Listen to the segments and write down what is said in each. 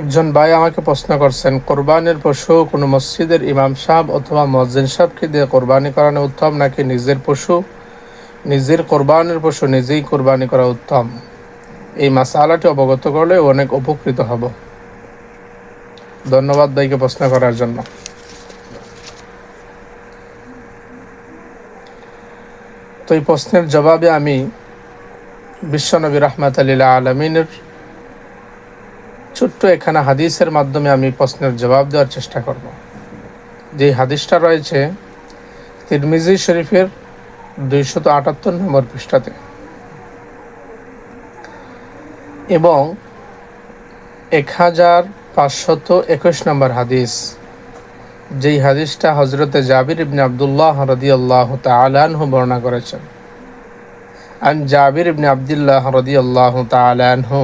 একজন ভাই আমাকে প্রশ্ন করছেন, কোরবানির পশু কোনো মসজিদের ইমাম সাহেব অথবা মুয়াজ্জিন সাহেবকে দিয়ে কোরবানি করানো উত্তম নাকি নিজের কোরবানির পশু নিজেই কোরবানি করা উত্তম? এই মাসআলাটি অবগত করলে অনেক উপকৃত হব। ধন্যবাদ ভাইকে প্রশ্ন করার জন্য। তো এই প্রশ্নের জবাবে আমি বিশ্বনবী রাহমাতুল লিল আলামিনের ছোট্ট এখানে হাদিসের মাধ্যমে আমি প্রশ্নের জবাব দেওয়ার চেষ্টা করব। যে হাদিসটা রয়েছে তিরমিজি শরীফের 278 নম্বর পৃষ্ঠাতে এবং 1521 নম্বর হাদিস, যেই হাদিসটা হজরতে জাবির ইবনে আবদুল্লাহ রাদিয়াল্লাহু তাআলা আনহু বর্ণনা করেছেন। আন জাবির ইবনে আবদুল্লাহ রাদিয়াল্লাহু তাআলা আনহু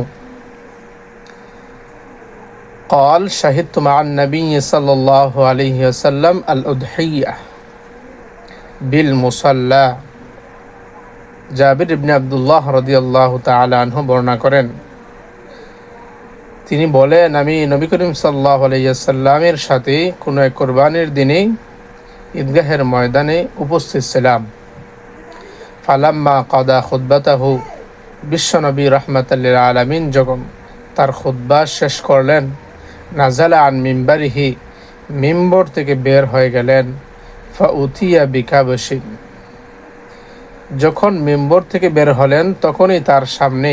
قال شهدت مع النبي صلى الله عليه وسلم الأضحية بالمصلى। জাবির ইবনে আবদুল্লাহ রাদিয়াল্লাহু তাআলা আনহু বর্ণনা করেন, তিনি বলেন, আমি নবী করিম সাল্লাল্লাহু আলাইহি ওয়াসাল্লামের সাথে কোনো এক কোরবানির দিনে ঈদগাহের ময়দানে উপস্থিত ছিলাম। ফালাম্মা কাদা খুতবাতাহু, বিশ্বনবী রাহমাতুল লিল আলামিন যখন তার খুতবা শেষ করলেন, নাজালা আন মিম্বারিহি, মিম্বর থেকে বের হয়ে গেলেন। ফাউতিয়া বিকাবশিন, যখন মিম্বর থেকে বের হলেন তখনই তার সামনে,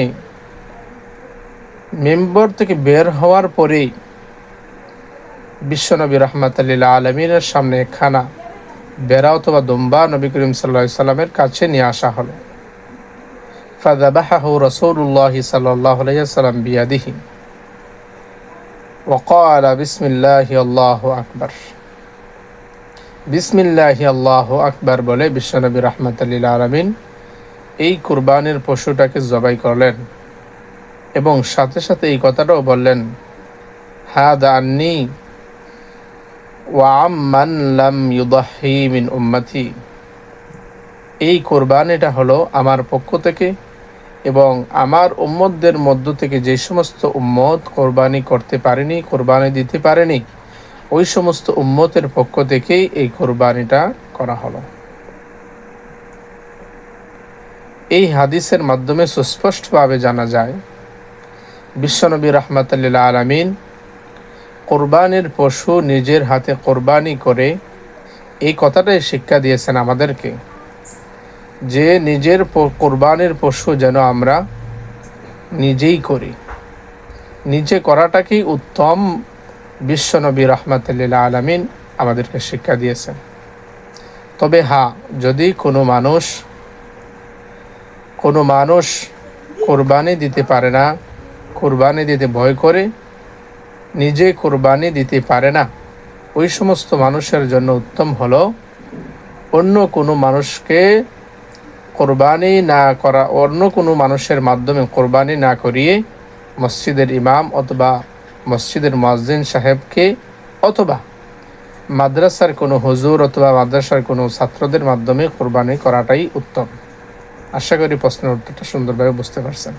মিম্বর থেকে বের হওয়ার পরেই বিশ্বনবী রাহমাতুল লিল আলামিনের সামনে খানা বেড়া অথবা দুম্বা নবী করিম সাল্লাল্লাহু আলাইহি ওয়াসাল্লামের কাছে নিয়ে আসা হলো। ফাযাবাহাহু রাসূলুল্লাহি সাল্লাল্লাহু আলাইহি ওয়াসাল্লাম বিয়াদিহি ওয়াকালা বিসমিল্লাহি আল্লাহু আকবার। বিসমিল্লাহি আল্লাহু আকবার বলে বিশ্বনবী রাহমাতুল লিল আলামিন এই কুরবানির পশুটাকে জবাই করলেন এবং সাথে সাথে এই কথাটাও বললেন, হাদা আন্নী ওয়া আম্মান লাম ইউদাহি মিন উম্মতি, এই কোরবানিটা হলো আমার পক্ষ থেকে এবং আমার উম্মতদের মধ্য থেকে যে সমস্ত উম্মত কোরবানি করতে পারেনি, কোরবানি দিতে পারেনি, ওই সমস্ত উম্মতের পক্ষ থেকেই এই কোরবানিটা করা হলো। এই হাদিসের মাধ্যমে সুস্পষ্টভাবে জানা যায় বিশ্বনবী রাহমাতুল লিল আলামিন কোরবানির পশু নিজের হাতে কোরবানি করে এই কথাটাই শিক্ষা দিয়েছেন আমাদেরকে যে নিজের কোরবানির পশু যেন আমরা নিজেই করি, নিজে করাটাকেই উত্তম বিশ্বনবী রাহমাতুল লিল আলামিন আমাদেরকে শিক্ষা দিয়েছেন। তবে হ্যাঁ, যদি কোনো মানুষ কোরবানি দিতে পারে না, কোরবানি দিতে ভয় করে, নিজে কোরবানি দিতে পারে না, ওই সমস্ত মানুষের জন্য উত্তম হলো অন্য কোনো মানুষকে কোরবানি না করা, অন্য কোনো মানুষের মাধ্যমে কোরবানি না করিয়ে মসজিদের ইমাম অথবা মসজিদের মুয়াজ্জিন সাহেবকে অথবা মাদ্রাসার কোনো হুজুর অথবা মাদ্রাসার কোনো ছাত্রদের মাধ্যমে কোরবানি করাটাই উত্তম। আশা করি প্রশ্নের উত্তরটা সুন্দরভাবে বুঝতে পারছেন।